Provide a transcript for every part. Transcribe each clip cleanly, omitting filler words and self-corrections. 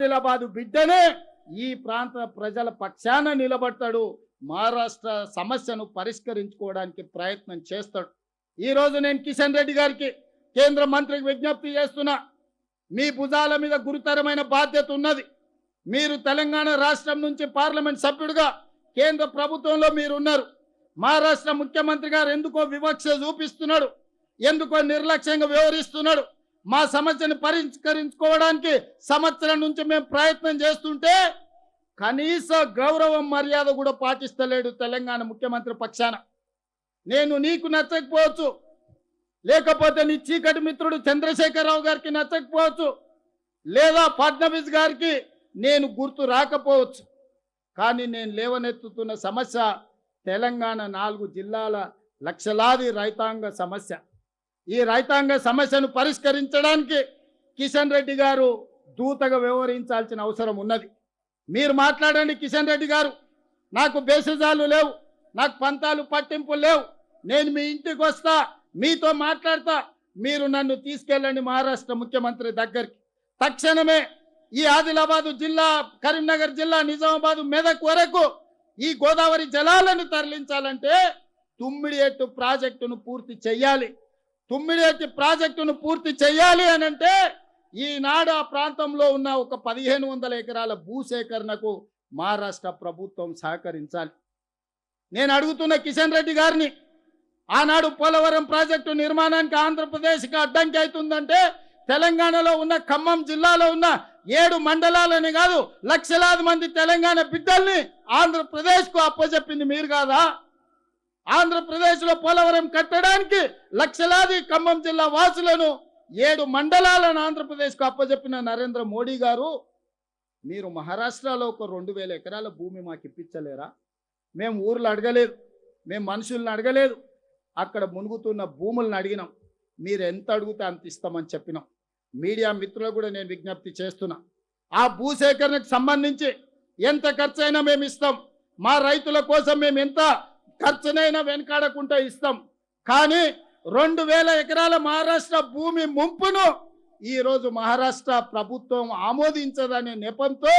ఆదిలాబాదు బిడ్డనే ఈ ప్రాంత ప్రజల పక్షాన నిలబడతాడు. మహారాష్ట్ర సమస్యను పరిష్కరించుకోవడానికి ప్రయత్నం చేస్తాడు. ఈ రోజు నేను కిషన్ రెడ్డి గారికి కేంద్ర మంత్రికి విజ్ఞప్తి చేస్తున్నా. మీ భుజాల మీద గురుతరమైన బాధ్యత ఉన్నది. మీరు తెలంగాణ రాష్ట్రం నుంచి పార్లమెంట్ సభ్యుడిగా కేంద్ర ప్రభుత్వంలో మీరు ఉన్నారు. మహారాష్ట్ర ముఖ్యమంత్రి గారు ఎందుకో వివక్ష చూపిస్తున్నాడు, ఎందుకో నిర్లక్ష్యంగా వ్యవహరిస్తున్నాడు. మా సమస్యను పరిష్కరించుకోవడానికి సంవత్సరం నుంచి మేము ప్రయత్నం చేస్తుంటే కనీస గౌరవం మర్యాద కూడా పాటిస్తలేడు తెలంగాణ ముఖ్యమంత్రి పక్షాన. నేను నీకు నచ్చకపోవచ్చు, లేకపోతే నీ చీకటి మిత్రుడు చంద్రశేఖరరావు గారికి నచ్చకపోవచ్చు, లేదా ఫడ్నవీస్ గారికి నేను గుర్తు రాకపోవచ్చు. కానీ నేను లేవనెత్తుతున్న సమస్య తెలంగాణ 4 జిల్లాల లక్షలాది రైతాంగ సమస్య. ఈ రైతాంగ సమస్యను పరిష్కరించడానికి కిషన్ రెడ్డి గారు దూతగా వ్యవహరించాల్సిన అవసరం ఉన్నది. మీరు మాట్లాడండి కిషన్ రెడ్డి గారు. నాకు బేసజాలు లేవు, నాకు పంతాలు పట్టింపులు లేవు. నేను మీ ఇంటికి వస్తా, మీతో మాట్లాడతా. మీరు నన్ను తీసుకెళ్ళండి మహారాష్ట్ర ముఖ్యమంత్రి దగ్గరికి. తక్షణమే ఈ ఆదిలాబాదు జిల్లా, కరీంనగర్ జిల్లా, నిజామాబాదు, మెదక్ వరకు ఈ గోదావరి జలాలను తరలించాలంటే తుమ్మిడిఎట్టు ప్రాజెక్టును పూర్తి చెయ్యాలి. తుమ్మిడిఎట్టు ప్రాజెక్టును పూర్తి చెయ్యాలి అనంటే ఈనాడు ఆ ప్రాంతంలో ఉన్న ఒక 1500 ఎకరాల భూసేకరణకు మహారాష్ట్ర ప్రభుత్వం సహకరించాలి. నేను అడుగుతున్న కిషన్ రెడ్డి గారిని, ఆనాడు పోలవరం ప్రాజెక్టు నిర్మాణానికి ఆంధ్రప్రదేశ్కి అడ్డంకి అవుతుందంటే తెలంగాణలో ఉన్న ఖమ్మం జిల్లాలో ఉన్న 7 మండలాలని కాదు, లక్షలాది మంది తెలంగాణ బిడ్డల్ని ఆంధ్రప్రదేశ్కు అప్పచెప్పింది మీరు కాదా? ఆంధ్రప్రదేశ్లో పోలవరం కట్టడానికి లక్షలాది ఖమ్మం జిల్లా వాసులను 7 మండలాలను ఆంధ్రప్రదేశ్కు అప్పచెప్పిన నరేంద్ర మోడీ గారు, మీరు మహారాష్ట్రలో ఒక 2000 ఎకరాల భూమి మాకు ఇప్పించలేరా? మేము ఊర్లు అడగలేదు, మేము మనుషులను అడగలేదు, అక్కడ మునుగుతున్న భూములను అడిగినాం. మీరు ఎంత అడిగితే అంత ఇస్తామని చెప్పినాం. మీడియా మిత్రులకు కూడా నేను విజ్ఞప్తి చేస్తున్నా, ఆ భూసేకరణకు సంబంధించి ఎంత ఖర్చైనా మేము ఇస్తాం. మా రైతుల కోసం మేము ఎంత ఖర్చునైనా వెనకాడకుండా ఇస్తాం. కానీ 2000 ఎకరాల మహారాష్ట్ర భూమి ముంపును ఈరోజు మహారాష్ట్ర ప్రభుత్వం ఆమోదించదనే నెపంతో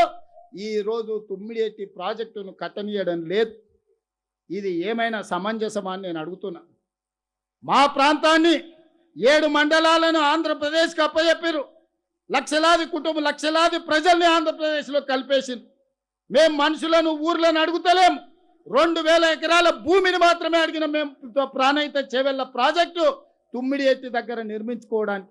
ఈరోజు తుమ్మిడిఎట్టి ప్రాజెక్టును కట్టనీయడం లేదు. ఇది ఏమైనా సమంజసమా అని నేను అడుగుతున్నా. మా ప్రాంతాన్ని 7 మండలాలను ఆంధ్రప్రదేశ్కి అప్పచెప్పారు. లక్షలాది కుటుంబం, లక్షలాది ప్రజల్ని ఆంధ్రప్రదేశ్లో కలిపేసింది. మేము మనుషులను, ఊర్లను అడుగుతలేము. 2000 ఎకరాల భూమిని మాత్రమే అడిగిన మేము ప్రాణహిత చేవెళ్ళ ప్రాజెక్టు తుమ్మిడిఎట్టి దగ్గర నిర్మించుకోవడానికి.